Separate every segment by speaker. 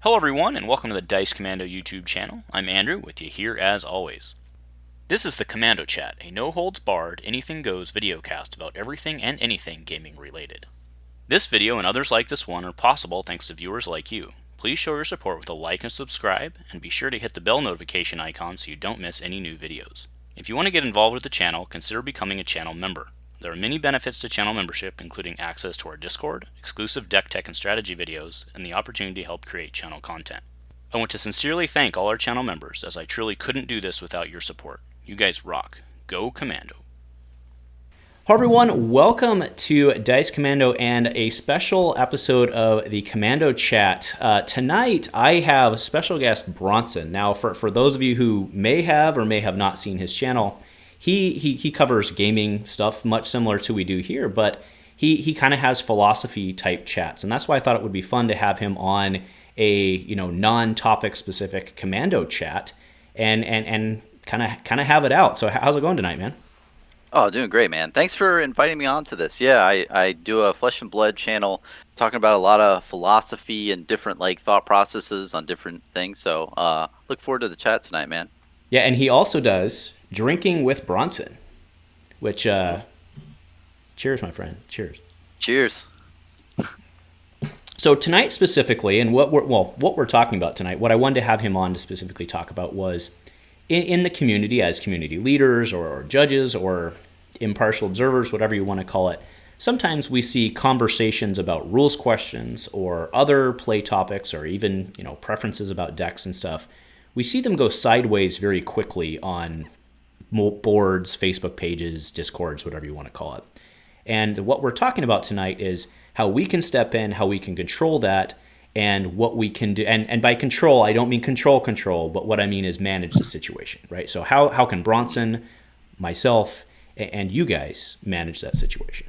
Speaker 1: Hello everyone and welcome to the Dice Commando YouTube channel. I'm Andrew with you here as always. This is the Commando Chat, a no-holds-barred, anything-goes videocast about everything and anything gaming related. This video and others like this one are possible thanks to viewers like you. Please show your support with a like and subscribe, and be sure to hit the bell notification icon so you don't miss any new videos. If you want to get involved with the channel, consider becoming a channel member. There are many benefits to channel membership, including access to our Discord, exclusive deck tech and strategy videos, and the opportunity to help create channel content. I want to sincerely thank all our channel members, as I truly couldn't do this without your support. You guys rock. Go Commando. Hello everyone, welcome to Dice Commando and a special episode of the Commando Chat. Tonight I have special guest Bronson. Now for those of you who may have or may have not seen his channel, he covers gaming stuff much similar to we do here, but he kind of has philosophy type chats, and that's why I thought it would be fun to have him on a non-topic specific Commando chat and kind of have it out. So how's it going tonight, man?
Speaker 2: Oh, doing great, man. Thanks for inviting me on to this. Yeah, I do a Flesh and Blood channel talking about a lot of philosophy and different thought processes on different things. So look forward to the chat tonight, man.
Speaker 1: Yeah, and he also does Drinking with Bronson, which, cheers, my friend. Cheers.
Speaker 2: Cheers.
Speaker 1: So tonight specifically, and what we're talking about tonight, what I wanted to have him on to specifically talk about was in the community as community leaders or judges or impartial observers, whatever you want to call it. Sometimes we see conversations about rules questions or other play topics or even preferences about decks and stuff. We see them go sideways very quickly on boards, Facebook pages, Discords, whatever you want to call it. And what we're talking about tonight is how we can step in, how we can control that, and what we can do. And by control, I don't mean control, but what I mean is manage the situation, right? So how can Bronson, myself, and you guys manage that situation?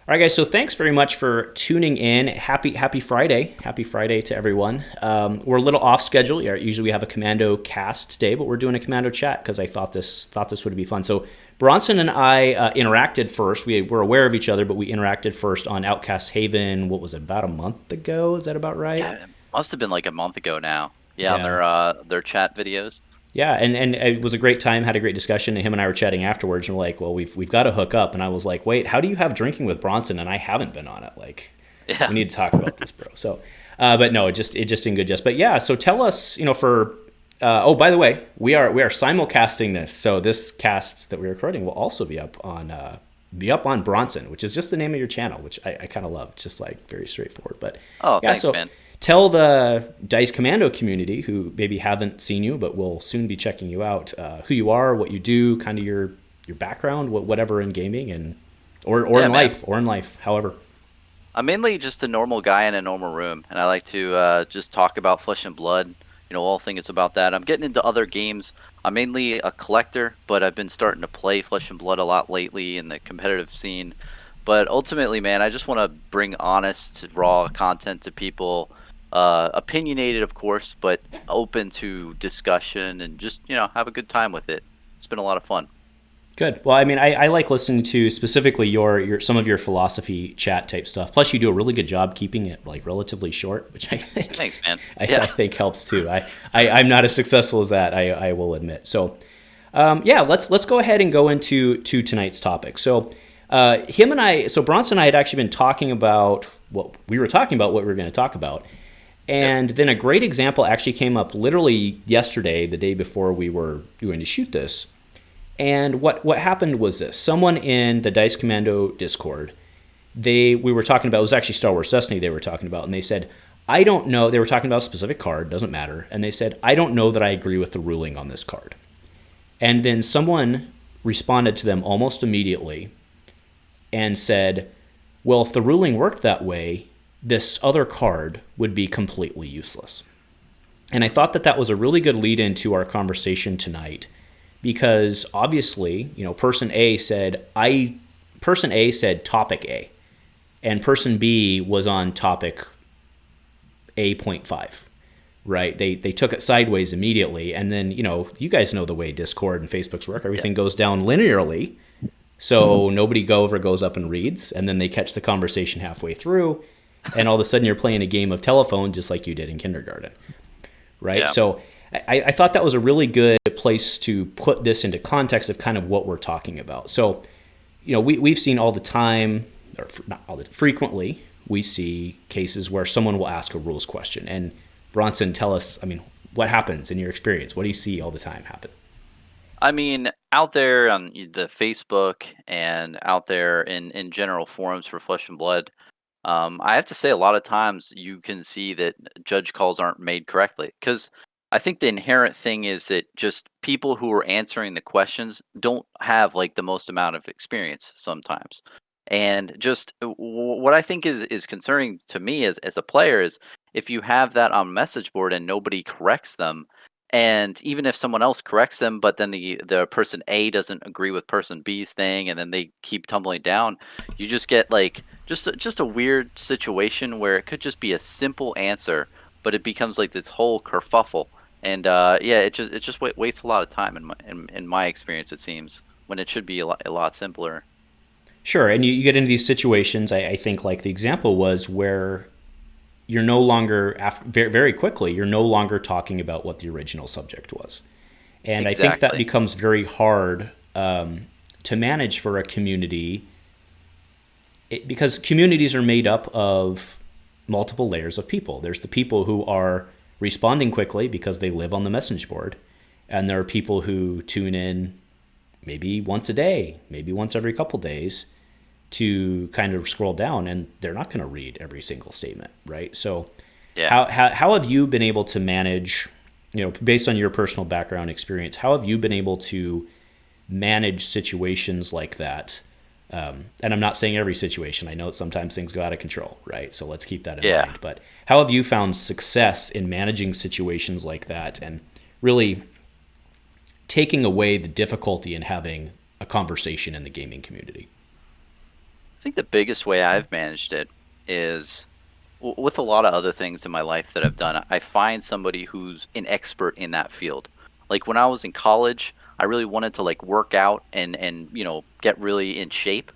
Speaker 1: All right, guys, so thanks very much for tuning in. Happy Friday. Happy Friday to everyone. We're a little off schedule. Usually we have a Commando cast today, but we're doing a Commando chat because I thought this would be fun. So Bronson and I interacted first. We were aware of each other, but we interacted first on Outcast Haven, what was it, about a month ago? Is that about right?
Speaker 2: Yeah, it must have been like a month ago now. Yeah, on their chat videos.
Speaker 1: Yeah, and it was a great time, had a great discussion, and him and I were chatting afterwards, and we're like, well, we've got to hook up. And I was like, wait, how do you have Drinking with Bronson and I haven't been on it? Like, yeah. We need to talk about this, bro. So, but no, it just in good jest. But yeah, so tell us, by the way, we are simulcasting this. So this cast that we're recording will also be up on Bronson, which is just the name of your channel, which I kind of love. It's just like very straightforward. But
Speaker 2: yeah, thanks, man.
Speaker 1: Tell the Dice Commando community who maybe haven't seen you but will soon be checking you out, who you are, what you do, kind of your background, whatever in gaming and or in life, however.
Speaker 2: I'm mainly just a normal guy in a normal room, and I like to just talk about Flesh and Blood. All things about that. I'm getting into other games. I'm mainly a collector, but I've been starting to play Flesh and Blood a lot lately in the competitive scene. But ultimately, man, I just want to bring honest, raw content to people. Opinionated, of course, but open to discussion and just have a good time with it. It's been a lot of fun.
Speaker 1: Good. Well, I mean, I like listening to specifically your some of your philosophy chat type stuff. Plus, you do a really good job keeping it relatively short, which I think
Speaker 2: thanks, man.
Speaker 1: I think helps too. I'm not as successful as that. I will admit. So, let's go ahead and go into tonight's topic. So, Bronson and I had actually been talking about what we were going to talk about. And then a great example actually came up literally yesterday, the day before we were going to shoot this. And what happened was this. Someone in the Dice Commando Discord, we were talking about, it was actually Star Wars Destiny they were talking about, and they said, I don't know, they were talking about a specific card, doesn't matter, and they said, I don't know that I agree with the ruling on this card. And then someone responded to them almost immediately and said, well, if the ruling worked that way, this other card would be completely useless. And I thought that was a really good lead into our conversation tonight, because obviously, person A said topic A, and person B was on topic
Speaker 3: A.5, right? They took it sideways immediately. And then, you guys know the way Discord and Facebook's work. Everything goes down linearly. So nobody goes up and reads, and then they catch the conversation halfway through, and all of a sudden you're playing a game of telephone just like you did in kindergarten, right?
Speaker 2: Yeah.
Speaker 3: So I thought that was a really good place to put this into context of kind of what we're talking about. So, we've seen all the time, or not all the frequently, we see cases where someone will ask a rules question. And Bronson, tell us, what happens in your experience? What do you see all the time happen?
Speaker 2: I mean, out there on the Facebook and out there in general forums for Flesh and Blood, I have to say a lot of times you can see that judge calls aren't made correctly, because I think the inherent thing is that just people who are answering the questions don't have like the most amount of experience sometimes. And just what I think is concerning to me as a player is if you have that on message board and nobody corrects them, and even if someone else corrects them, but then the person A doesn't agree with person B's thing, and then they keep tumbling down, you just get like just a weird situation where it could just be a simple answer, but it becomes like this whole kerfuffle. And yeah, it just wastes a lot of time in my experience. It seems when it should be a lot simpler.
Speaker 3: Sure, and you get into these situations, I think like the example was where you're no longer, very, very quickly, you're no longer talking about what the original subject was. And I think that
Speaker 2: Exactly.
Speaker 3: becomes very hard to manage for a community, because communities are made up of multiple layers of people. There's the people who are responding quickly because they live on the message board, and there are people who tune in maybe once a day, maybe once every couple days, to kind of scroll down, and they're not going to read every single statement, right? So
Speaker 2: Yeah.
Speaker 3: how have you been able to manage, based on your personal background experience, how have you been able to manage situations like that? And I'm not saying every situation. I know sometimes things go out of control, right? So let's keep that in
Speaker 2: Yeah.
Speaker 3: mind. But how have you found success in managing situations like that and really taking away the difficulty in having a conversation in the gaming community?
Speaker 2: I think the biggest way I've managed it is with a lot of other things in my life that I've done. I find somebody who's an expert in that field. Like when I was in college, I really wanted to like work out and get really in shape.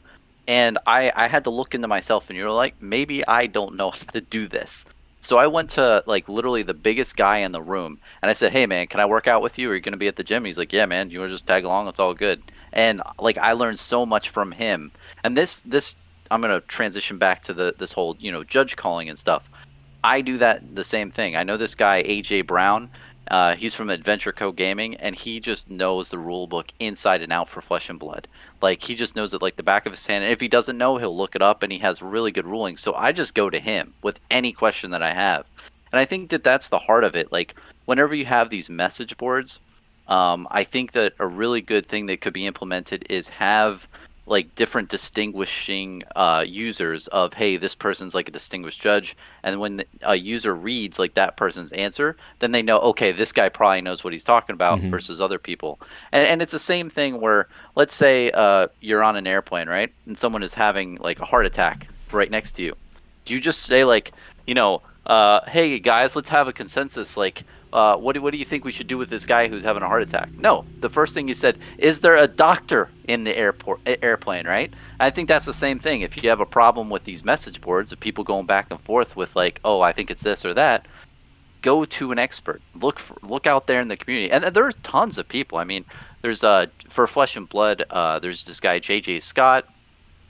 Speaker 2: And I had to look into myself and you're like, maybe I don't know how to do this. So I went to like literally the biggest guy in the room and I said, "Hey man, can I work out with you? Are you going to be at the gym?" He's like, "Yeah, man, you want to just tag along? It's all good." And like I learned so much from him. And this I'm going to transition back to this whole, judge calling and stuff. I do that the same thing. I know this guy AJ Brown. He's from Adventure Co Gaming, and he just knows the rule book inside and out for Flesh and Blood. Like he just knows it like the back of his hand. And if he doesn't know, he'll look it up, and he has really good rulings. So I just go to him with any question that I have, and I think that that's the heart of it. Like whenever you have these message boards, I think that a really good thing that could be implemented is have like different distinguishing users of, hey, this person's like a distinguished judge, and when a user reads like that person's answer, then they know, okay, this guy probably knows what he's talking about
Speaker 3: Mm-hmm.
Speaker 2: versus other people. And it's the same thing where let's say you're on an airplane, right, and someone is having like a heart attack right next to you. Do you just say like, hey guys, let's have a consensus, like what do you think we should do with this guy who's having a heart attack? No, the first thing you said, is there a doctor in the airplane, right? I think that's the same thing. If you have a problem with these message boards of people going back and forth with like, oh, I think it's this or that, go to an expert. Look out there in the community, and there's tons of people. I mean, there's for Flesh and Blood, there's this guy JJ Scott.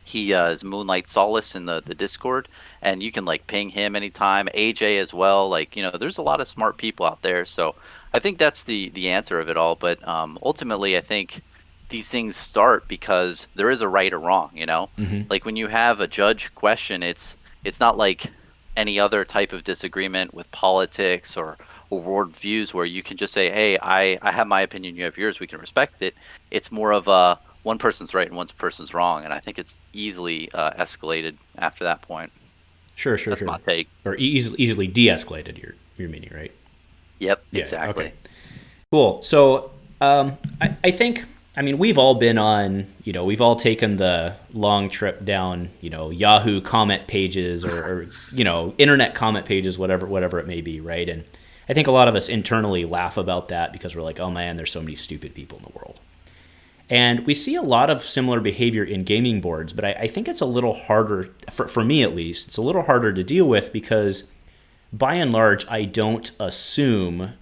Speaker 2: He is Moonlight Solace in the Discord, and you can like ping him anytime. AJ as well. Like there's a lot of smart people out there. So I think that's the answer of it all. But ultimately, I think these things start because there is a right or wrong.
Speaker 3: Mm-hmm.
Speaker 2: Like when you have a judge question, it's not like any other type of disagreement with politics or world views where you can just say, hey, I have my opinion, you have yours, we can respect it. It's more of a one person's right and one person's wrong, and I think it's easily escalated after that point.
Speaker 3: Sure, sure,
Speaker 2: That's
Speaker 3: sure.
Speaker 2: my take.
Speaker 3: Or easily de-escalated. Your meaning, right?
Speaker 2: Yep,
Speaker 3: Yeah. Okay.
Speaker 2: exactly.
Speaker 3: Cool. So I think I mean, we've all been on, we've all taken the long trip down, Yahoo comment pages or internet comment pages, whatever it may be, right? And I think a lot of us internally laugh about that because we're like, oh man, there's so many stupid people in the world. And we see a lot of similar behavior in gaming boards, but I think it's a little harder, for me at least, it's a little harder to deal with because by and large, I don't assume,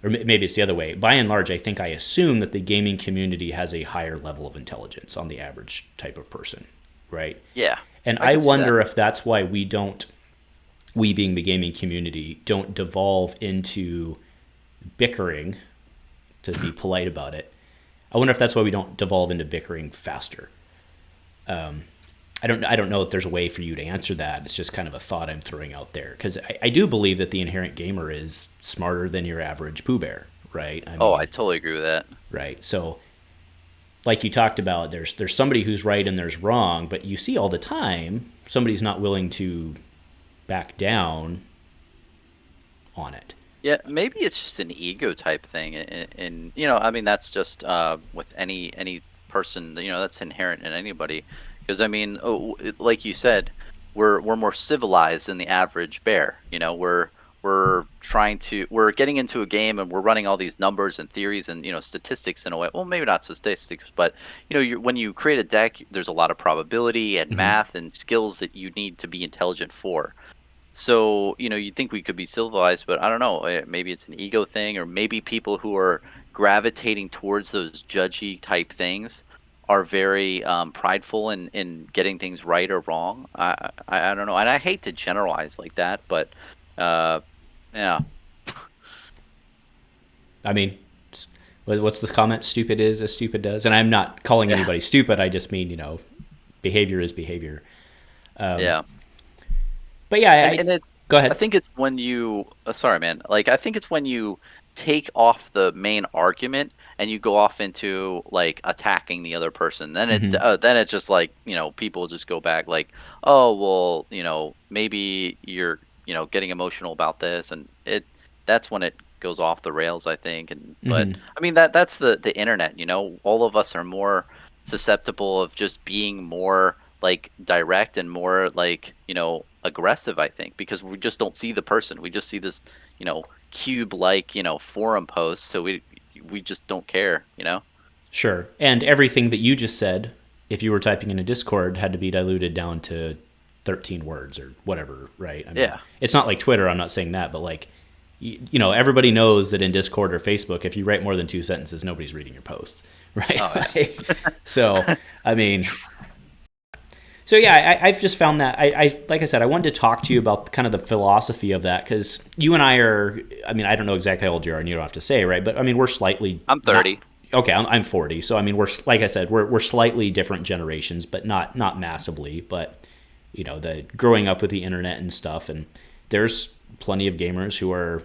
Speaker 3: or maybe it's the other way. By and large, I think I assume that the gaming community has a higher level of intelligence on the average type of person, right?
Speaker 2: Yeah.
Speaker 3: And
Speaker 2: I
Speaker 3: I
Speaker 2: can see
Speaker 3: wonder
Speaker 2: that.
Speaker 3: if that's why we being the gaming community, don't devolve into bickering, to be polite about it. I wonder if that's why we don't devolve into bickering faster. I don't know if there's a way for you to answer that. It's just kind of a thought I'm throwing out there because I do believe that the inherent gamer is smarter than your average Pooh Bear, right? I
Speaker 2: Oh,
Speaker 3: mean,
Speaker 2: I totally agree with that.
Speaker 3: right. So, like you talked about, there's somebody who's right and there's wrong, but you see all the time somebody's not willing to back down on it.
Speaker 2: Yeah, maybe it's just an ego type thing, and I mean, that's just with any person, that's inherent in anybody. Because I mean, like you said, we're more civilized than the average bear. We're getting into a game and we're running all these numbers and theories and statistics in a way. Well, maybe not statistics, but when you create a deck, there's a lot of probability and
Speaker 3: Mm-hmm.
Speaker 2: math and skills that you need to be intelligent for. So, you'd think we could be civilized, but I don't know. Maybe it's an ego thing, or maybe people who are gravitating towards those judgy type things are very prideful in getting things right or wrong. I don't know. And I hate to generalize like that, but uh, yeah.
Speaker 3: I mean, what's the comment? Stupid is as stupid does. And I'm not calling
Speaker 2: Yeah.
Speaker 3: anybody stupid. I just mean, behavior is behavior.
Speaker 2: Yeah.
Speaker 3: But yeah,
Speaker 2: And it,
Speaker 3: go
Speaker 2: I
Speaker 3: ahead.
Speaker 2: think it's when you, sorry, man. Like, I think it's when you take off the main argument and you go off into like attacking the other person.
Speaker 3: Hmm.
Speaker 2: Then it's just like people just go back like, oh well, maybe you're getting emotional about this, and that's when it goes off the rails, I think. And but
Speaker 3: Hmm.
Speaker 2: I mean that's the internet. All of us are more susceptible of just being more like direct and more like aggressive, I think, because we just don't see the person. We just see this cube like forum post, so we just don't care.
Speaker 3: Sure. And everything that you just said, if you were typing in a Discord, had to be diluted down to 13 words or whatever, right? I mean,
Speaker 2: Yeah.
Speaker 3: it's not like Twitter, I'm not saying that, but like, everybody knows that in Discord or Facebook, if you write more than 2 sentences, nobody's reading your posts, right?
Speaker 2: Oh yeah.
Speaker 3: So, I mean, so yeah, I've just found that like I said, I wanted to talk to you about kind of the philosophy of that because you and I are. I mean, I don't know exactly how old you are, and you don't have to say, right? But I mean, we're slightly
Speaker 2: I'm
Speaker 3: not
Speaker 2: 30.
Speaker 3: okay. I'm 40, so I mean, we're like I said, we're slightly different generations, but not massively. But the growing up with the internet and stuff, and there's plenty of gamers who are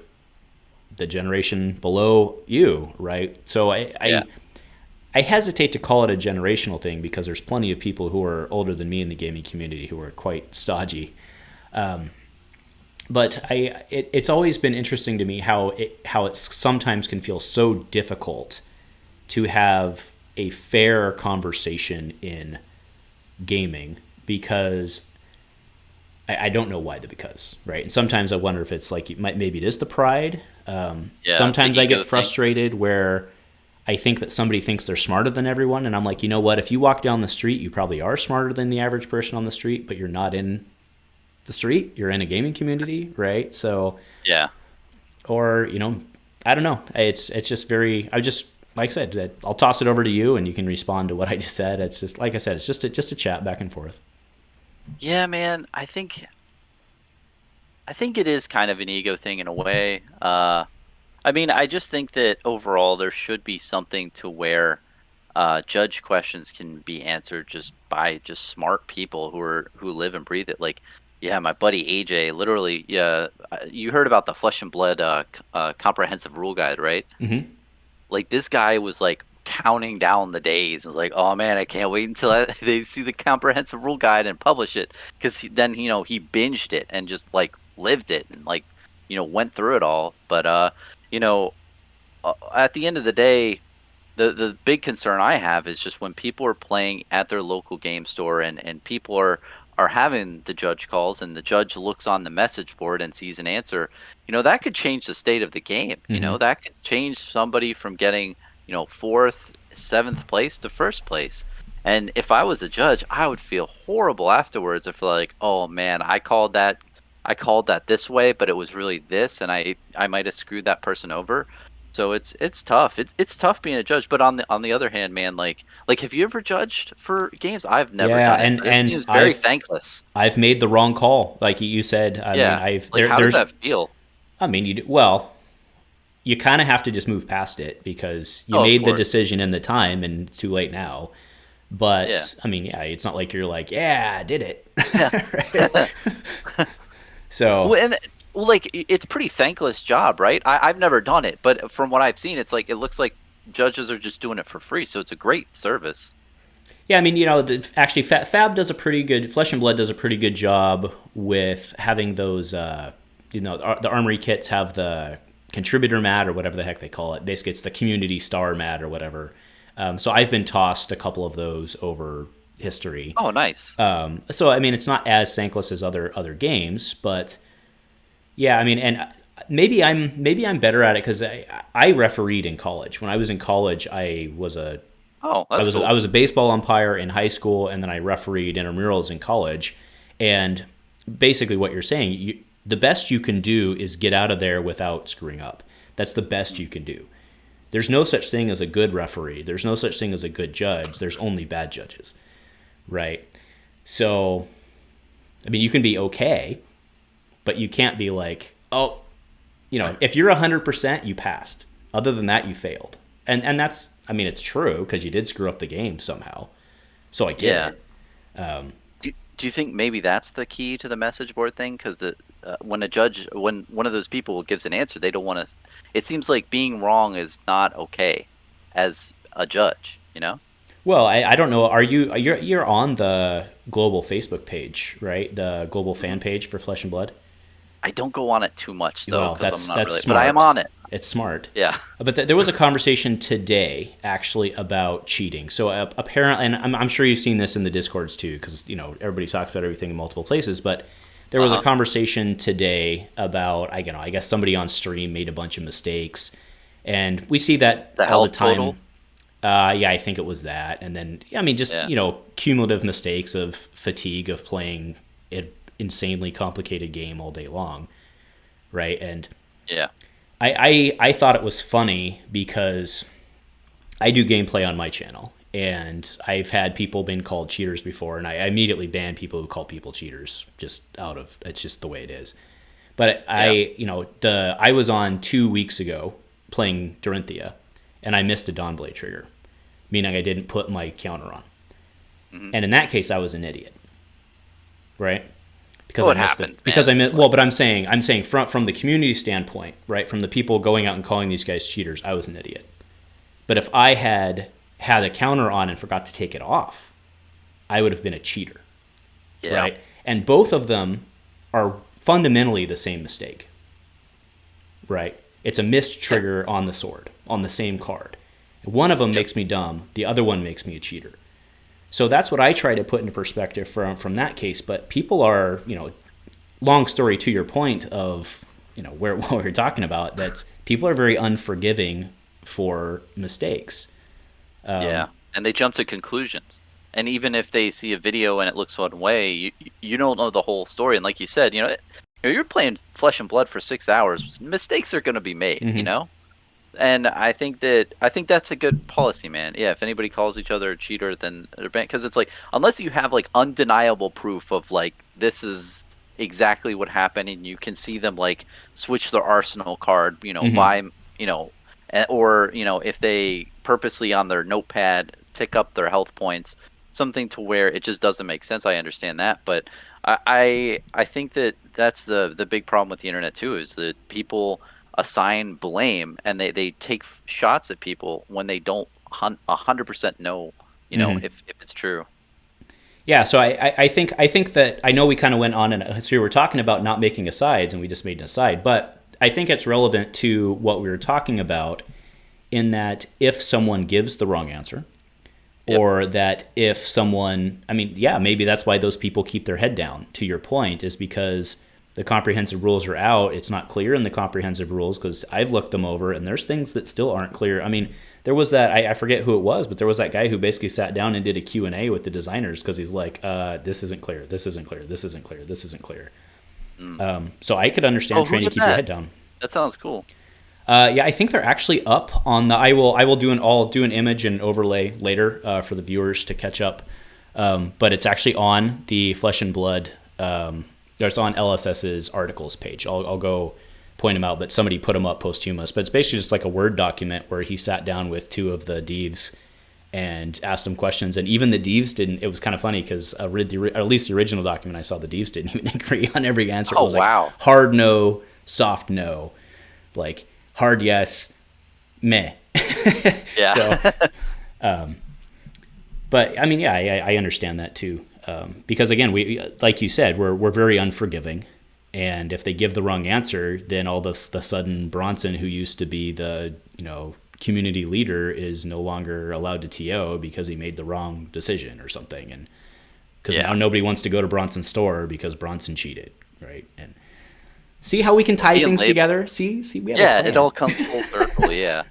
Speaker 3: the generation below you, right? So
Speaker 2: Yeah.
Speaker 3: I hesitate to call it a generational thing because there's plenty of people who are older than me in the gaming community who are quite stodgy. But it's always been interesting to me how it sometimes can feel so difficult to have a fair conversation in gaming because I don't know why because right. And sometimes I wonder if it's like maybe it is the pride.
Speaker 2: Yeah, the
Speaker 3: Sometimes I get
Speaker 2: ego thing.
Speaker 3: frustrated where I think that somebody thinks they're smarter than everyone, and I'm like, you know what? If you walk down the street, you probably are smarter than the average person on the street, but you're not in the street. You're in a gaming community, right? So,
Speaker 2: Yeah.
Speaker 3: or I don't know. It's just very. I just like I said, I'll toss it over to you, and you can respond to what I just said. It's just like I said, it's just a chat back and forth.
Speaker 2: Yeah, man. I think it is kind of an ego thing in a way. I mean, I just think that overall there should be something to where judge questions can be answered just by just smart people who live and breathe it. Like, yeah, my buddy AJ, literally, yeah, you heard about the Flesh and Blood comprehensive rule guide, right?
Speaker 3: Hmm.
Speaker 2: Like this guy was like counting down the days and was like, oh man, I can't wait until they see the comprehensive rule guide and publish it, because then he binged it and just like lived it and like went through it all. But you know at the end of the day, the big concern I have is just when people are playing at their local game store and people are having the judge calls and the judge looks on the message board and sees an answer, that could change the state of the game.
Speaker 3: Mm-hmm.
Speaker 2: That could change somebody from getting, fourth, seventh place to first place. And if I was a judge, I would feel horrible afterwards if like, oh man, I called that this way, but it was really this, and I might have screwed that person over. So it's tough. It's tough being a judge. But on the other hand, man, like have you ever judged for games? I've never
Speaker 3: Yeah,
Speaker 2: done it. But it
Speaker 3: and
Speaker 2: seems very thankless.
Speaker 3: I've made the wrong call, like you said. I mean,
Speaker 2: Yeah. Like how does that feel?
Speaker 3: I mean, you kind of have to just move past it because you
Speaker 2: Oh, of
Speaker 3: made the
Speaker 2: course.
Speaker 3: decision in the time, and it's too late now.
Speaker 2: Yeah.
Speaker 3: But I mean, yeah, it's not like you're like, yeah, I did it.
Speaker 2: Yeah.
Speaker 3: Right? So
Speaker 2: Well, and well, like it's a pretty thankless job, right? I've never done it, but from what I've seen, it's like it looks like judges are just doing it for free, so it's a great service.
Speaker 3: yeah, I mean, actually, Fab does a pretty good. Flesh and Blood does a pretty good job with having those. The armory kits have the contributor mat or whatever the heck they call it. Basically, it's the community star mat or whatever. So I've been tossed a couple of those over history.
Speaker 2: Oh, nice.
Speaker 3: So I mean, it's not as thankless as other games, but yeah, I mean, and maybe I'm better at it because I refereed in college. When I was in college,
Speaker 2: Oh, that's cool.
Speaker 3: I was a baseball umpire in high school, and then I refereed intramurals in college. And basically, what you're saying, the best you can do is get out of there without screwing up. That's the best you can do. There's no such thing as a good referee. There's no such thing as a good judge. There's only bad judges, right? So, I mean, you can be okay, but you can't be like, oh, if you're 100%, you passed. Other than that, you failed. And that's, I mean, it's true because you did screw up the game somehow. So I get it.
Speaker 2: Do you think maybe that's the key to the message board thing? Because when one of those people gives an answer, they don't want to. It seems like being wrong is not okay as a judge.
Speaker 3: Well, I don't know. You're on the global Facebook page, right? The global fan page for Flesh and Blood.
Speaker 2: I don't go on it too much though,
Speaker 3: Well,
Speaker 2: because I'm not
Speaker 3: that's
Speaker 2: really.
Speaker 3: smart.
Speaker 2: But I am on it.
Speaker 3: It's smart.
Speaker 2: Yeah.
Speaker 3: But there was a conversation today actually about cheating. So apparently, and I'm sure you've seen this in the Discords too, because everybody talks about everything in multiple places. But there was a conversation today about I guess somebody on stream made a bunch of mistakes, and we see that
Speaker 2: The
Speaker 3: all
Speaker 2: health
Speaker 3: the time.
Speaker 2: total?
Speaker 3: Yeah, I think it was that, and then I mean just
Speaker 2: Yeah.
Speaker 3: Cumulative mistakes of fatigue of playing an insanely complicated game all day long, right? And
Speaker 2: Yeah.
Speaker 3: I thought it was funny because I do gameplay on my channel, and I've had people been called cheaters before, and I immediately ban people who call people cheaters it's just the way it is. But I was on 2 weeks ago playing Dorinthia, and I missed a Dawnblade trigger, meaning I didn't put my counter on.
Speaker 2: Mm-hmm.
Speaker 3: And in that case, I was an idiot, right?
Speaker 2: Well, it happens,
Speaker 3: because
Speaker 2: man.
Speaker 3: I missed. Well, but I'm saying from the community standpoint, right? From the people going out and calling these guys cheaters, I was an idiot. But if I had a counter on and forgot to take it off, I would have been a cheater,
Speaker 2: Yeah.
Speaker 3: right? And both of them are fundamentally the same mistake, right? It's a missed trigger on the sword, on the same card. One of them makes me dumb. The other one makes me a cheater. So that's what I try to put into perspective from that case. But people are, long story to your point of, what we're talking about, that's people are very unforgiving for mistakes.
Speaker 2: Yeah, and they jump to conclusions. And even if they see a video and it looks one way, you don't know the whole story. And like you said, you're playing Flesh and Blood for 6 hours. Mistakes are going to be made,
Speaker 3: Mm-hmm.
Speaker 2: And I think that's a good policy, man. Yeah, if anybody calls each other a cheater, then they're banned. Because it's like, unless you have like undeniable proof of like this is exactly what happened, and you can see them like switch their arsenal card, buy, or if they purposely on their notepad tick up their health points, something to where it just doesn't make sense. I understand that, but I think that's the big problem with the internet too, is that people assign blame and they take shots at people when they don't 100% know, if it's true.
Speaker 3: Yeah, so I think that I know we kind of went on and so we were talking about not making asides, and we just made an aside, but I think it's relevant to what we were talking about in that if someone gives the wrong answer, or that if someone, I mean, yeah, maybe that's why those people keep their head down, to your point, is because the comprehensive rules are out. It's not clear in the comprehensive rules, because I've looked them over and there's things that still aren't clear. I mean, there was that, I forget who it was, but there was that guy who basically sat down and did a Q&A with the designers, because he's like, this isn't clear, this isn't clear, this isn't clear, this isn't clear. So I could understand trying to keep your head down.
Speaker 2: That sounds cool.
Speaker 3: Yeah, I think they're actually up on the. I'll do an image and overlay later for the viewers to catch up. But it's actually on the Flesh and Blood. There's on LSS's articles page. I'll go point them out, but somebody put them up posthumous. But it's basically just like a Word document where he sat down with two of the Deves and asked them questions, and even the Deves didn't. It was kind of funny because at least the original document I saw, the Deves didn't even agree on every answer. It was like hard no, soft no, like hard yes, meh.
Speaker 2: Yeah.
Speaker 3: So, but I mean, yeah, I understand that too, because again, we, like you said, we're very unforgiving, and if they give the wrong answer, then all the sudden Bronson, who used to be the community leader, is no longer allowed to TO because he made the wrong decision or something, and because now nobody wants to go to Bronson's store because Bronson cheated, right? And see how we can tie things together. See, we have a plan.
Speaker 2: It all comes full circle. Yeah.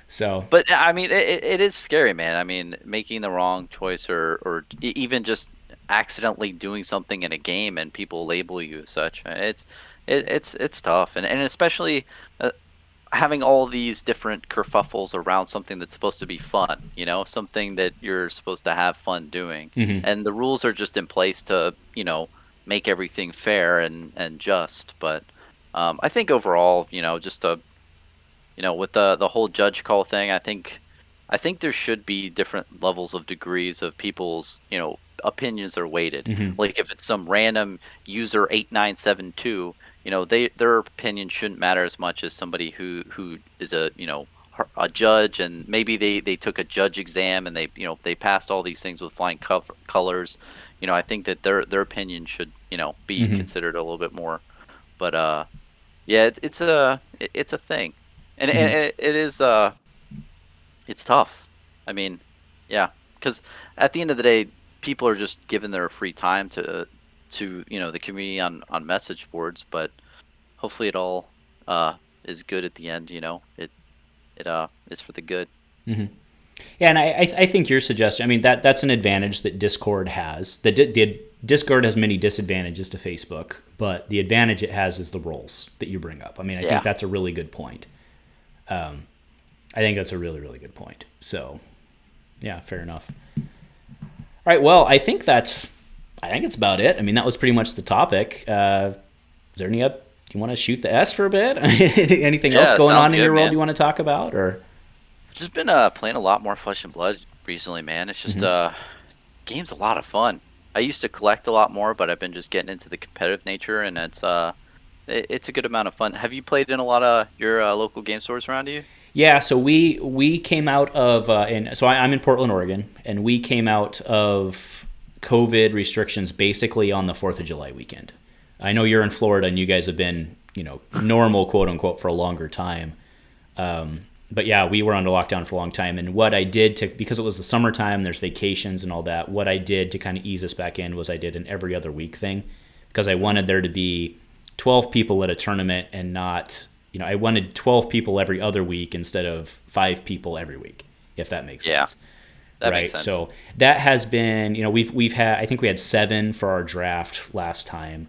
Speaker 3: So,
Speaker 2: but I mean, it is scary, man. I mean, making the wrong choice or even just accidentally doing something in a game and people label you as such. It's tough, and especially having all these different kerfuffles around something that's supposed to be fun. Something that you're supposed to have fun doing, and the rules are just in place to make everything fair and just. But I think overall, just with the whole judge call thing, I think there should be different levels of degrees of people's, opinions are weighted. Like if it's some random user 8972, their opinion shouldn't matter as much as somebody who is a judge, and maybe they took a judge exam and they passed all these things with flying colors. I think that their opinion should be considered a little bit more. But yeah, it's a thing. And it is it's tough. I mean, yeah, because at the end of the day, people are just given their free time to the community on message boards, but hopefully it all is good at the end. It is for the good.
Speaker 3: Yeah, and I think your suggestion, I mean, that's an advantage that Discord has. The Discord has many disadvantages to Facebook, but the advantage it has is the roles that you bring up. I mean, I think that's a really good point. I think that's a really, really good point. So, yeah, fair enough. All right, well, I think it's about it. I mean, that was pretty much the topic. Is there any do you want to shoot the S for a bit? Anything else going on in your world you want to talk about, or?
Speaker 2: Just been playing a lot more Flesh and Blood recently, man. It's just game's a lot of fun. I used to collect a lot more, but I've been just getting into the competitive nature, and it's a good amount of fun. Have you played in a lot of your local game stores around you?
Speaker 3: Yeah, so we came out of so I'm in Portland, Oregon, and we came out of COVID restrictions basically on the 4th of July weekend. I know you're in Florida and you guys have been, normal, quote unquote, for a longer time. But yeah, we were under lockdown for a long time. And what I did because it was the summertime, there's vacations and all that, what I did to kind of ease us back in was I did an every other week thing, because I wanted there to be 12 people at a tournament and not, I wanted 12 people every other week instead of 5 people every week, if that makes sense.
Speaker 2: That makes sense.
Speaker 3: So that has been, we've had, I think we had 7 for our draft last time.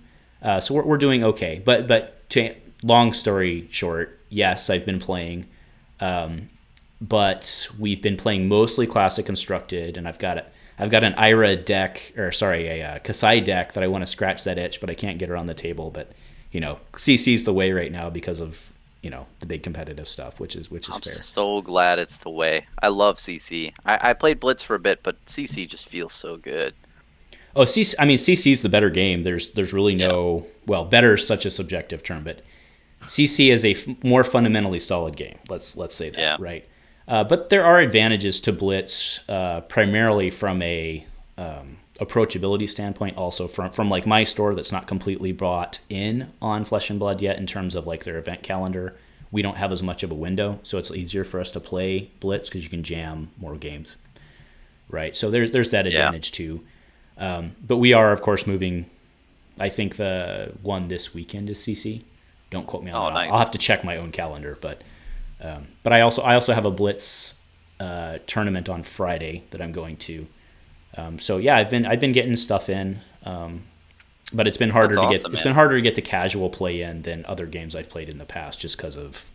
Speaker 3: So we're doing okay. But to long story short, yes, I've been playing, but we've been playing mostly Classic Constructed, and I've got an Ira deck, a Kasai deck that I want to scratch that itch, but I can't get it on the table. But CC's the way right now because of the big competitive stuff, which is fair.
Speaker 2: I'm so glad it's the way. I love CC. I played Blitz for a bit, but CC just feels so good.
Speaker 3: Oh, CC's the better game. There's really no better is such a subjective term, but CC is a more fundamentally solid game. Let's say that, right? But there are advantages to Blitz, primarily from a approachability standpoint, also from like my store that's not completely brought in on Flesh and Blood yet in terms of like their event calendar we don't have as much of a window, so it's easier for us to play Blitz because you can jam more games, right? So there's that advantage too. But we are, of course, moving. I think the one this weekend is CC. Don't quote me on that.
Speaker 2: Nice.
Speaker 3: I'll have to check my own calendar, but I also have a Blitz tournament on Friday that I'm going to. So yeah, I've been getting stuff in, but it's been harder to get the casual play in than other games I've played in the past, just because of,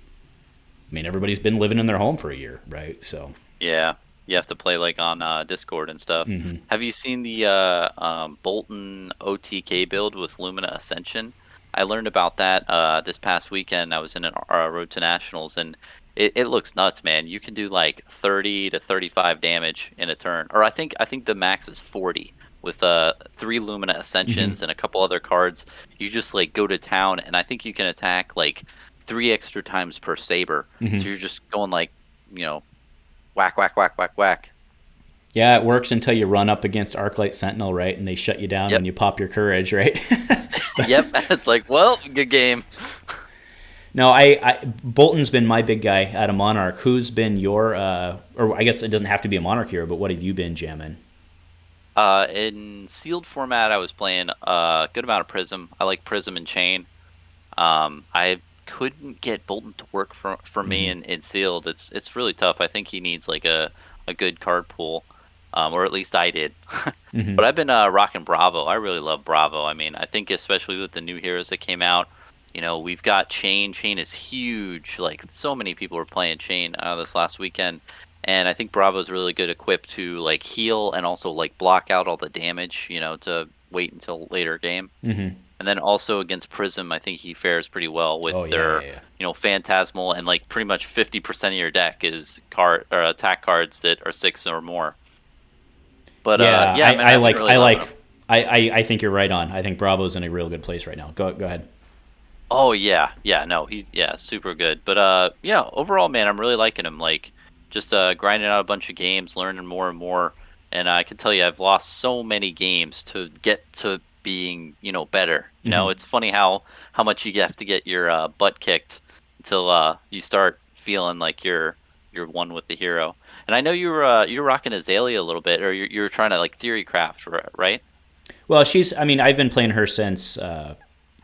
Speaker 3: I mean, everybody's been living in their home for a year, right? So
Speaker 2: yeah, you have to play like on Discord and stuff.
Speaker 3: Mm-hmm.
Speaker 2: Have you seen the Bolton OTK build with Lumina Ascension? I learned about that this past weekend. I was in a Road to Nationals, and it looks nuts, man. You can do like 30 to 35 damage in a turn, or I think the max is 40 with 3 Lumina Ascensions and a couple other cards. You just like go to town, and I think you can attack like 3 extra times per saber. So you're just going like, whack, whack, whack, whack, whack.
Speaker 3: yeah, it works until you run up against Arclight Sentinel, right? And they shut you down when you pop your courage, right?
Speaker 2: Yep, it's like, well, good game.
Speaker 3: No, Bolton's been my big guy out of Monarch. Who's been your, or I guess it doesn't have to be a Monarch hero, but what have you been jamming?
Speaker 2: In sealed format, I was playing a good amount of Prism. I like Prism and Chain. I couldn't get Bolton to work for me in sealed. It's really tough. I think he needs like a good card pool, or at least I did. But I've been rocking Bravo. I really love Bravo. I mean, I think especially with the new heroes that came out, we've got Chain. Chain is huge. Like, so many people were playing Chain this last weekend. And I think Bravo's really good equipped to like heal and also like block out all the damage, to wait until later game. And then also against Prism, I think he fares pretty well with their, Phantasmal, and like pretty much 50% of your deck is attack cards that are 6 or more. But
Speaker 3: I think you're right on. I think Bravo's in a real good place right now. Go ahead.
Speaker 2: Oh yeah, no, he's super good. But overall, man, I'm really liking him. Like, just grinding out a bunch of games, learning more and more. And I can tell you, I've lost so many games to get to being, better. It's funny how much you have to get your butt kicked until you start feeling like you're one with the hero. And I know you're rocking Azalea a little bit, or you're trying to like theory craft, right?
Speaker 3: Well, I've been playing her since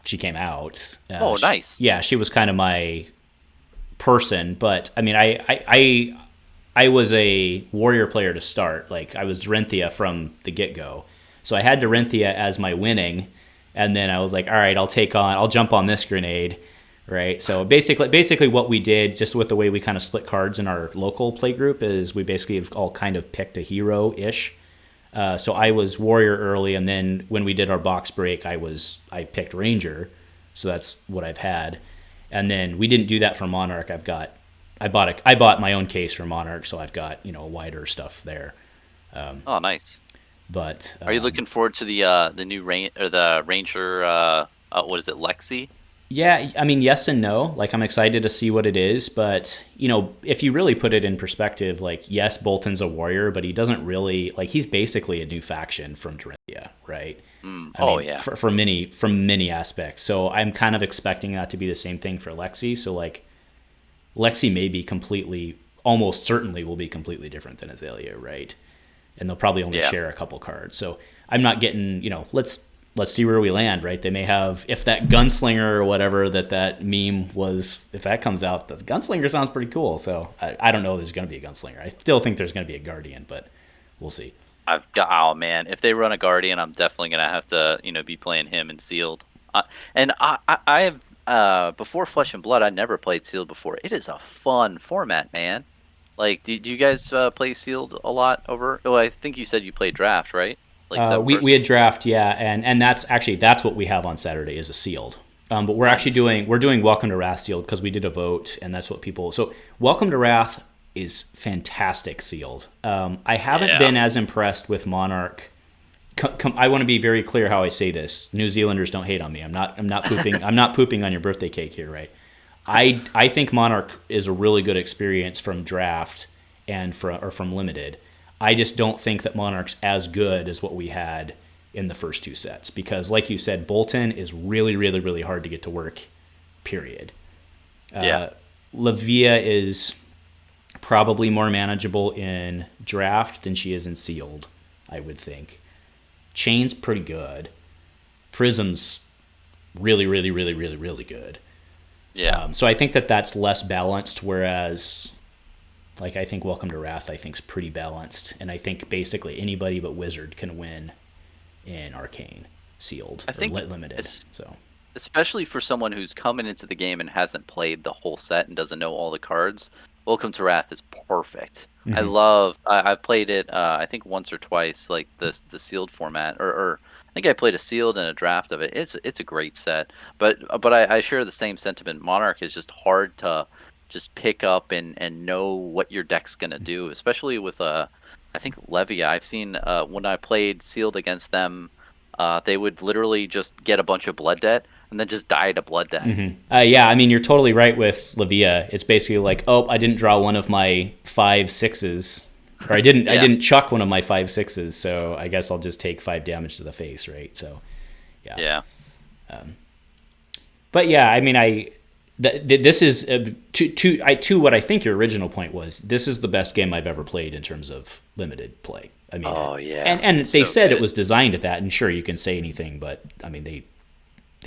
Speaker 3: she came out.
Speaker 2: Nice.
Speaker 3: She was kind of my person, but I mean, I was a warrior player to start. Like, I was Dorinthia from the get-go. So I had Dorinthia as my winning, and then I was like, all right, I'll jump on this grenade, right? So basically what we did, just with the way we kind of split cards in our local play group, is we basically have all kind of picked a hero-ish. So I was warrior early, and then when we did our box break, I picked ranger. So that's what I've had. And then we didn't do that for Monarch. I bought my own case for Monarch, so I've got wider stuff there.
Speaker 2: Nice.
Speaker 3: But
Speaker 2: are you looking forward to the new Ranger? What is it, Lexi?
Speaker 3: Yeah, I mean, yes and no. Like, I'm excited to see what it is, but if you really put it in perspective, like, yes, Bolton's a warrior, but he doesn't really, like, he's basically a new faction from Dorinthia, right? From many aspects. So I'm kind of expecting that to be the same thing for Lexi. So like, Lexi may be almost certainly will be completely different than Azalea, right? And they'll probably only share a couple cards. So I'm not getting, let's see where we land, right? They may have, if that gunslinger or whatever that meme was, if that comes out, the gunslinger sounds pretty cool. So I don't know if there's going to be a gunslinger. I still think there's going to be a guardian, but we'll see.
Speaker 2: Man, if they run a guardian, I'm definitely going to have to, be playing him in sealed. And I have, before Flesh and Blood, I never played sealed before. It is a fun format, man. Like, do you guys play sealed a lot over? Oh, I think you said you played draft, right? Like
Speaker 3: we had draft, yeah, and that's what we have on Saturday is a sealed. But we're actually doing Welcome to Wrath sealed because we did a vote, and that's what people. So Welcome to Wrath is fantastic sealed. I haven't been as impressed with Monarch. I want to be very clear how I say this. New Zealanders, don't hate on me. I'm not pooping. I'm not pooping on your birthday cake here, right? I think Monarch is a really good experience from draft and from limited. I just don't think that Monarch's as good as what we had in the first two sets because, like you said, Bolton is really, really, really hard to get to work. Period. Lavia is probably more manageable in draft than she is in sealed, I would think. Chain's pretty good. Prism's really, really, really, really, really good.
Speaker 2: Yeah.
Speaker 3: So I think that that's less balanced, whereas, like, I think Welcome to Wrath, I think, is pretty balanced. And I think basically anybody but Wizard can win in Arcane, sealed,
Speaker 2: I think
Speaker 3: limited. So
Speaker 2: especially for someone who's coming into the game and hasn't played the whole set and doesn't know all the cards, Welcome to Wrath is perfect. I've played it I think once or twice, like the sealed format, or I think I played a sealed and a draft of it. It's a great set, but I share the same sentiment. Monarch is just hard to just pick up and know what your deck's gonna do, especially with I think Levia. I've seen when I played sealed against them, they would literally just get a bunch of blood debt and then just die to blood debt.
Speaker 3: yeah, I mean, you're totally right with Lavia. It's basically like, oh, I didn't draw one of my 5/6s, or I didn't chuck one of my 5/6s, so I guess I'll just take 5 damage to the face, right? So, yeah. But yeah, I mean, this is to what I think your original point was. This is the best game I've ever played in terms of limited play. I mean, and they said it was designed at that, and sure, you can say anything, but I mean, they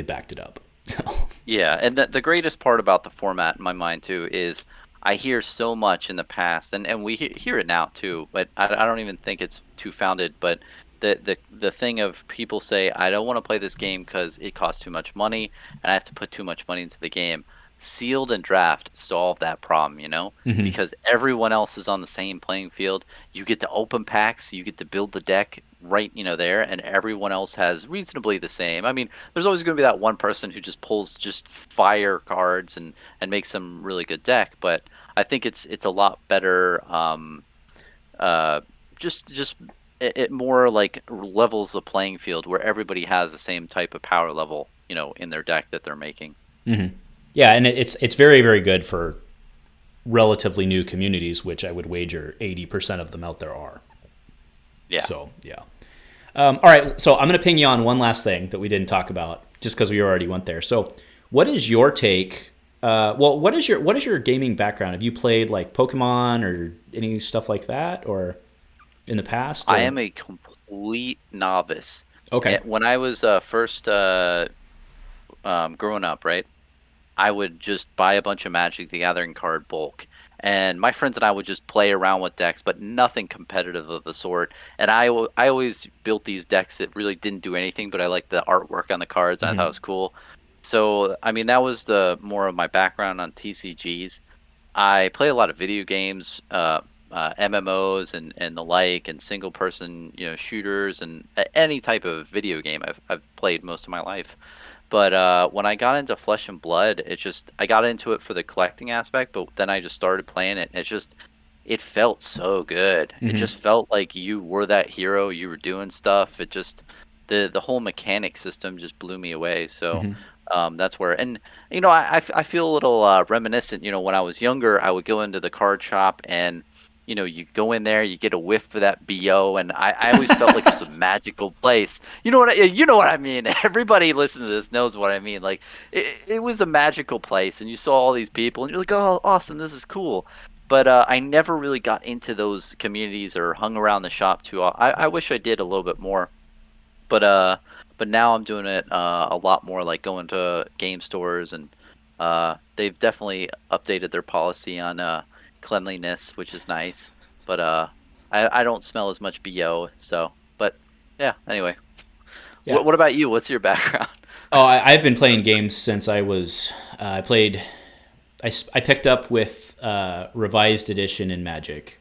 Speaker 3: backed it up. So.
Speaker 2: Yeah, and the greatest part about the format in my mind too is I hear so much in the past, and we hear it now too, but I don't even think it's too founded. But the thing of people say, I don't want to play this game because it costs too much money and I have to put too much money into the game. Sealed and draft solve that problem, because everyone else is on the same playing field. You get to open packs, you get to build the deck right, there, and everyone else has reasonably the same. I mean, there's always going to be that one person who just pulls just fire cards and makes some really good deck, but I think it's a lot better. Just it more like levels the playing field where everybody has the same type of power level, in their deck that they're making.
Speaker 3: Yeah, and it's very, very good for relatively new communities, which I would wager 80% of them out there are.
Speaker 2: Yeah.
Speaker 3: So, yeah. All right, so I'm going to ping you on one last thing that we didn't talk about, just because we already went there. So, what is your take? What is your gaming background? Have you played like Pokemon or any stuff like that, or in the past? Or?
Speaker 2: I am a complete novice.
Speaker 3: Okay.
Speaker 2: When I was first growing up, right, I would just buy a bunch of Magic the Gathering card bulk, and my friends and I would just play around with decks, but nothing competitive of the sort. And I always built these decks that really didn't do anything, but I liked the artwork on the cards. I thought it was cool. So, I mean, that was the more of my background on TCGs. I play a lot of video games, MMOs and the like, and single person, shooters, and any type of video game I've played most of my life. But when I got into Flesh and Blood, I got into it for the collecting aspect, but then I just started playing it. And it felt so good. It just felt like you were that hero. You were doing stuff. The whole mechanic system just blew me away. So that's where, and I feel a little reminiscent. When I was younger, I would go into the card shop and you go in there, you get a whiff of that BO, and I always felt like it was a magical place. You know what I mean? Everybody listening to this knows what I mean. Like, it was a magical place, and you saw all these people, and you're like, oh, awesome, this is cool. But I never really got into those communities or hung around the shop too. I wish I did a little bit more. But now I'm doing it a lot more, like going to game stores, and they've definitely updated their policy on cleanliness, which is nice, but I don't smell as much BO. So, but yeah. Anyway, what about you? What's your background?
Speaker 3: Oh, I've been playing games since I was. I picked up with revised edition in Magic,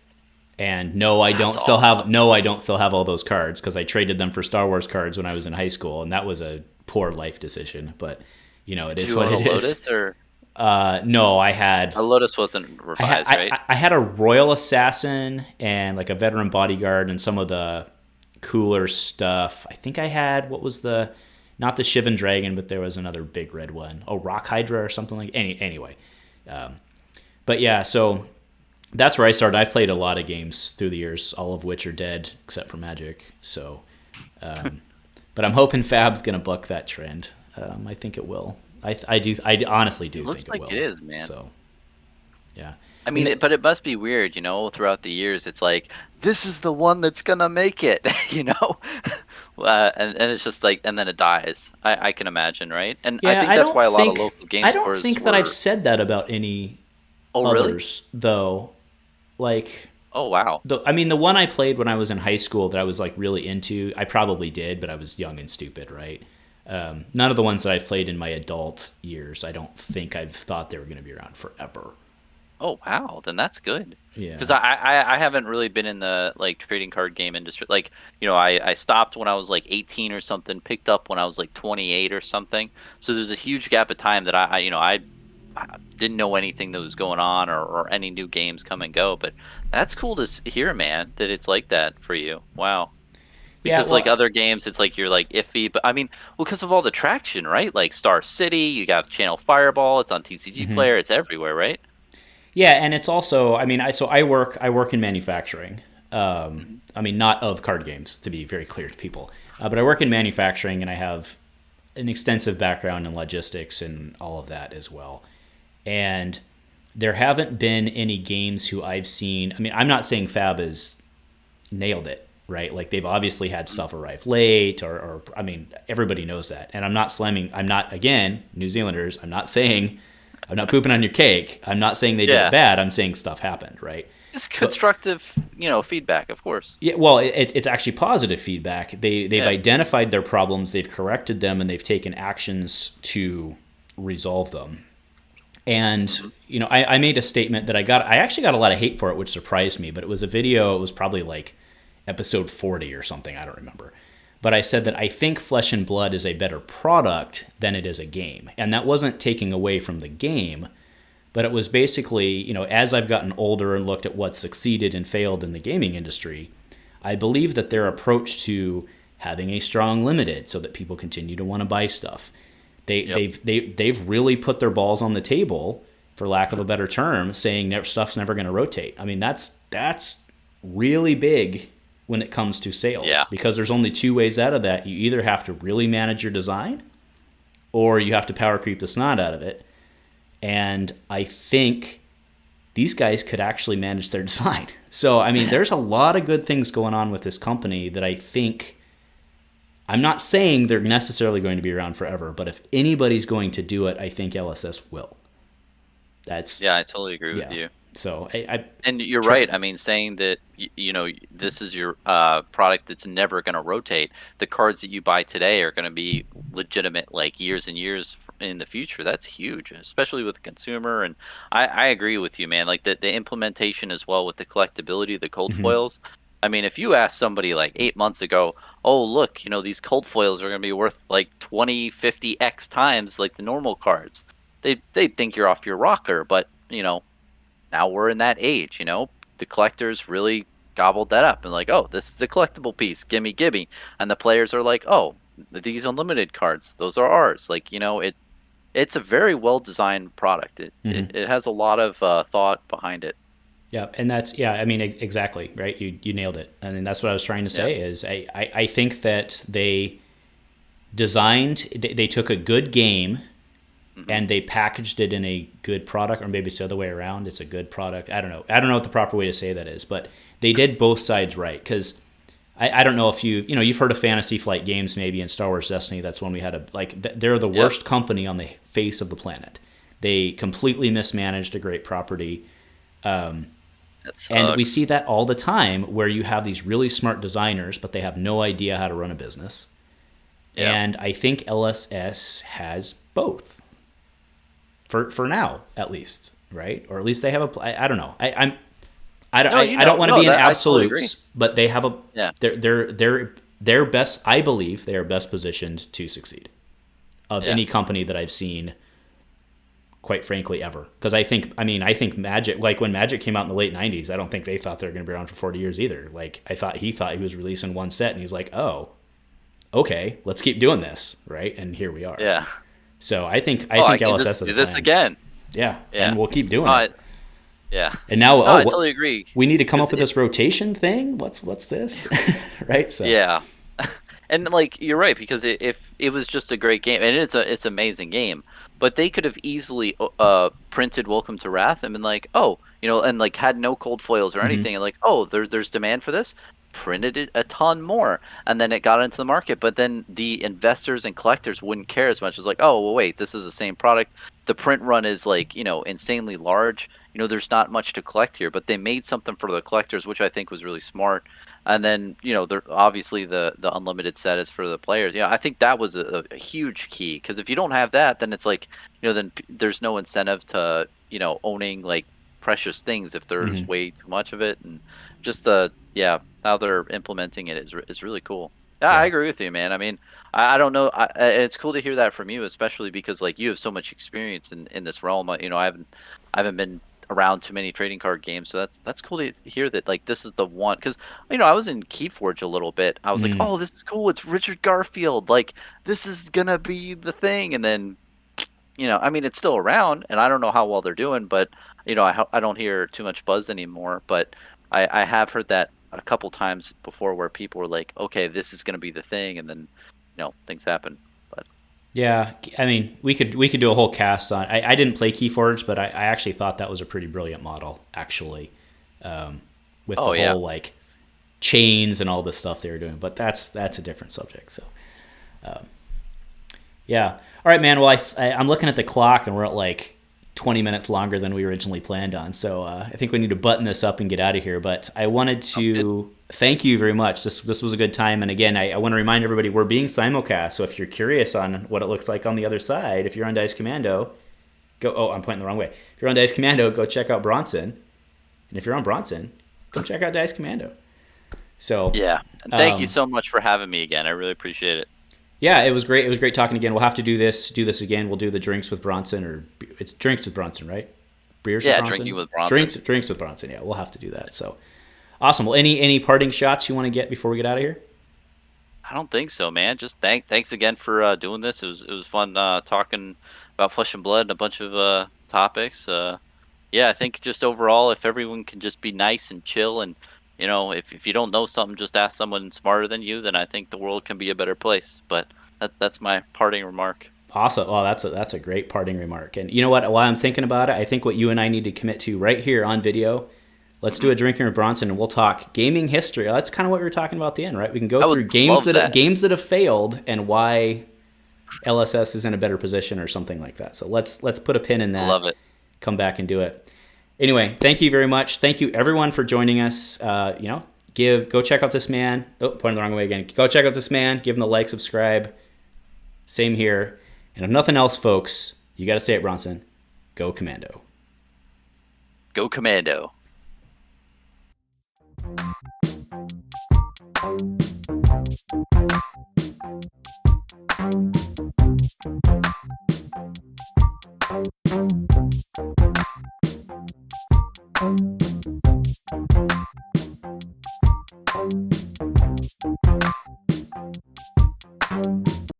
Speaker 3: and I don't still have all those cards because I traded them for Star Wars cards when I was in high school, and that was a poor life decision. But it is what it is.
Speaker 2: Lotus or?
Speaker 3: No, I had
Speaker 2: a Lotus wasn't revised, right?
Speaker 3: I had a Royal Assassin and like a Veteran Bodyguard and some of the cooler stuff. I think I had not the Shivan Dragon, but there was another big red one. Oh, Rock Hydra or something like. Anyway, but yeah, so that's where I started. I've played a lot of games through the years, all of which are dead except for Magic. So, but I'm hoping Fab's gonna buck that trend. I think it will. I honestly do think it will.
Speaker 2: Looks like it is, man.
Speaker 3: So, Yeah.
Speaker 2: I mean, but it must be weird, throughout the years. It's like, this is the one that's gonna make it, and it's just like, and then it dies. I can imagine, right? And I
Speaker 3: Yeah,
Speaker 2: think that's why a lot of local game
Speaker 3: I don't
Speaker 2: stores
Speaker 3: think that I've
Speaker 2: were.
Speaker 3: said that about any
Speaker 2: Oh, really?
Speaker 3: others though. Like
Speaker 2: Oh, wow.
Speaker 3: the one I played when I was in high school that I was like really into, I probably did, but I was young and stupid, right? None of the ones that I've played in my adult years, I don't think I've thought they were going to be around forever.
Speaker 2: Oh, wow. Then that's good.
Speaker 3: Yeah.
Speaker 2: Because I haven't really been in the like trading card game industry. Like, I stopped when I was like 18 or something, picked up when I was like 28 or something. So there's a huge gap of time that I didn't know anything that was going on, or any new games come and go. But that's cool to hear, man, that it's like that for you. Wow.
Speaker 3: Yeah,
Speaker 2: Because like
Speaker 3: well,
Speaker 2: other games, it's like you're like iffy. But I mean, well, because of all the traction, right? Like Star City, you got Channel Fireball. It's on TCG Player. It's everywhere, right?
Speaker 3: yeah, and it's also, I mean, I work in manufacturing.
Speaker 2: Hmm.
Speaker 3: I mean, not of card games, to be very clear to people, but I work in manufacturing, and I have an extensive background in logistics and all of that as well. And there haven't been any games who I've seen. I mean, I'm not saying Fab has nailed it, right? Like they've obviously had stuff arrive late, or I mean, everybody knows that. And I'm not slamming. I'm not, again, New Zealanders. I'm not pooping on your cake. I'm not saying they did
Speaker 2: Yeah.
Speaker 3: it bad. I'm saying stuff happened, right?
Speaker 2: It's
Speaker 3: But
Speaker 2: constructive, feedback, of course.
Speaker 3: yeah, well, it's actually positive feedback. They've
Speaker 2: Yeah.
Speaker 3: identified their problems, they've corrected them, and they've taken actions to resolve them. And
Speaker 2: Hmm.
Speaker 3: I made a statement that I actually got a lot of hate for it, which surprised me. But it was a video. It was probably like episode 40 or something. I don't remember. But I said that I think Flesh and Blood is a better product than it is a game, and that wasn't taking away from the game. But it was basically, as I've gotten older and looked at what succeeded and failed in the gaming industry, I believe that their approach to having a strong limited so that people continue to want to buy stuff,
Speaker 2: Yep.
Speaker 3: they've really put their balls on the table, for lack of a better term, saying stuff's never going to rotate. I mean, that's really big when it comes to sales,
Speaker 2: Yeah.
Speaker 3: because there's only two ways out of that. You either have to really manage your design, or you have to power creep the snot out of it. And I think these guys could actually manage their design. So, I mean, there's a lot of good things going on with this company that I think, I'm not saying they're necessarily going to be around forever, but if anybody's going to do it, I think LSS will. That's,
Speaker 2: Yeah, I totally agree with
Speaker 3: yeah.
Speaker 2: you.
Speaker 3: So,
Speaker 2: And you're
Speaker 3: try,
Speaker 2: right. I mean, saying that this is your product that's never going to rotate. The cards that you buy today are going to be legitimate, like years and years in the future. That's huge, especially with the consumer. And I agree with you, man. Like the implementation as well with the collectability, the cold foils. I mean, if you ask somebody like 8 months ago, oh look, these cold foils are going to be worth like 20, 50x times like the normal cards. They think you're off your rocker, but now we're in that age, the collectors really gobbled that up and like, oh, this is a collectible piece, gimme, and the players are like, oh, these unlimited cards, those are ours. Like, it's a very well designed product. It has a lot of thought behind it.
Speaker 3: yeah, and that's, yeah, I mean, exactly, right? You nailed it. And that's what I was trying to
Speaker 2: Yeah.
Speaker 3: say is I think that they took a good game and they packaged it in a good product, or maybe it's the other way around. It's a good product. I don't know what the proper way to say that is, but they did both sides right. Because I don't know if you've heard of Fantasy Flight Games, maybe, in Star Wars Destiny. That's when we had they're the
Speaker 2: Yep.
Speaker 3: worst company on the face of the planet. They completely mismanaged a great property.
Speaker 2: That
Speaker 3: And we
Speaker 2: sucks.
Speaker 3: see that all the time, where you have these really smart designers, but they have no idea how to run a business.
Speaker 2: Yeah.
Speaker 3: And I think LSS has both. For now, at least, right? Or at least they have I don't know. I don't
Speaker 2: No,
Speaker 3: I don't want to
Speaker 2: no,
Speaker 3: be in
Speaker 2: that I totally agree.
Speaker 3: absolutes, but they have
Speaker 2: Yeah.
Speaker 3: they're best. I believe they are best positioned to succeed of
Speaker 2: Yeah.
Speaker 3: any company that I've seen, quite frankly, ever. Because I think Magic, like when Magic came out in the late '90s, I don't think they thought they were going to be around for 40 years either. Like he thought he was releasing one set, and he's like, oh, okay, let's keep doing this, right? And here we are.
Speaker 2: Yeah.
Speaker 3: So I think
Speaker 2: Oh, I can
Speaker 3: LSS
Speaker 2: just
Speaker 3: is
Speaker 2: do
Speaker 3: a
Speaker 2: this
Speaker 3: plan.
Speaker 2: again.
Speaker 3: Yeah,
Speaker 2: Yeah.
Speaker 3: and we'll keep doing
Speaker 2: Oh,
Speaker 3: it.
Speaker 2: yeah.
Speaker 3: And now,
Speaker 2: No, I totally agree.
Speaker 3: we need to come up
Speaker 2: 'Cause
Speaker 3: with this rotation thing. What's this, right? So
Speaker 2: Yeah. And like you're right, because if it was just a great game, and it's amazing game, but they could have easily printed Welcome to Wrath and been like, oh, and like had no cold foils or anything, and like, oh, there's demand for this, printed it a ton more, and then it got into the market. But then the investors and collectors wouldn't care as much. It's like, oh, well, wait, this is the same product. The print run is like, insanely large. There's not much to collect here, but they made something for the collectors, which I think was really smart. And then, obviously the unlimited set is for the players. I think that was a huge key, because if you don't have that, then it's like, then there's no incentive to, owning like precious things if there's way too much of it. And just how they're implementing it is really cool. Yeah, I agree with you, man. I mean, I don't know. It's cool to hear that from you, especially because like you have so much experience in this realm. I haven't been around too many trading card games, so that's cool to hear that like this is the one. Because I was in Keyforge a little bit. I was like, oh, this is cool. It's Richard Garfield. Like this is gonna be the thing. And then I mean, it's still around, and I don't know how well they're doing, but I don't hear too much buzz anymore. But I have heard that a couple times before, where people were like, okay, this is gonna be the thing, and then things happen. But
Speaker 3: yeah, I mean, we could do a whole cast on. I didn't play Keyforge, but I actually thought that was a pretty brilliant model, actually, with the whole like chains and all the stuff they were doing. But that's a different subject. So, yeah. All right, man. Well, I'm looking at the clock, and we're at like 20 minutes longer than we originally planned on. So I think we need to button this up and get out of here. But I wanted to thank you very much. This was a good time. And again, I want to remind everybody we're being simulcast. So if you're curious on what it looks like on the other side, if you're on Dice Commando, go. Oh, I'm pointing the wrong way. If you're on Dice Commando, go check out Bronson. And if you're on Bronson, go check out Dice Commando. So
Speaker 2: yeah, and thank you so much for having me again. I really appreciate it.
Speaker 3: Yeah, it was great. It was great talking again. We'll have to do this again. We'll do the drinks with Bronson, or it's drinks with Bronson, right? Beers with Bronson?
Speaker 2: Drinking with Bronson.
Speaker 3: Drinks with Bronson. Yeah, we'll have to do that. So awesome. Well, any parting shots you want to get before we get out of here?
Speaker 2: I don't think so, man. Just thanks again for doing this. It was fun talking about Flesh and Blood and a bunch of topics. Yeah, I think just overall, if everyone can just be nice and chill, and if you don't know something, just ask someone smarter than you, then I think the world can be a better place. But that's my parting remark.
Speaker 3: Awesome. Well, that's a great parting remark. And you know what? While I'm thinking about it, I think what you and I need to commit to right here on video, let's do a Drinking with Bronson, and we'll talk gaming history. That's kind of what we were talking about at the end, right? We can go through games that have failed and why LSS is in a better position or something like that. So let's put a pin in that.
Speaker 2: Love it.
Speaker 3: Come back and do it. Anyway, thank you very much. Thank you everyone for joining us. Go check out this man. Oh, pointing the wrong way again. Go check out this man. Give him the like, subscribe. Same here. And if nothing else, folks, you got to say it, Bronson. Go Commando.
Speaker 2: Go Commando.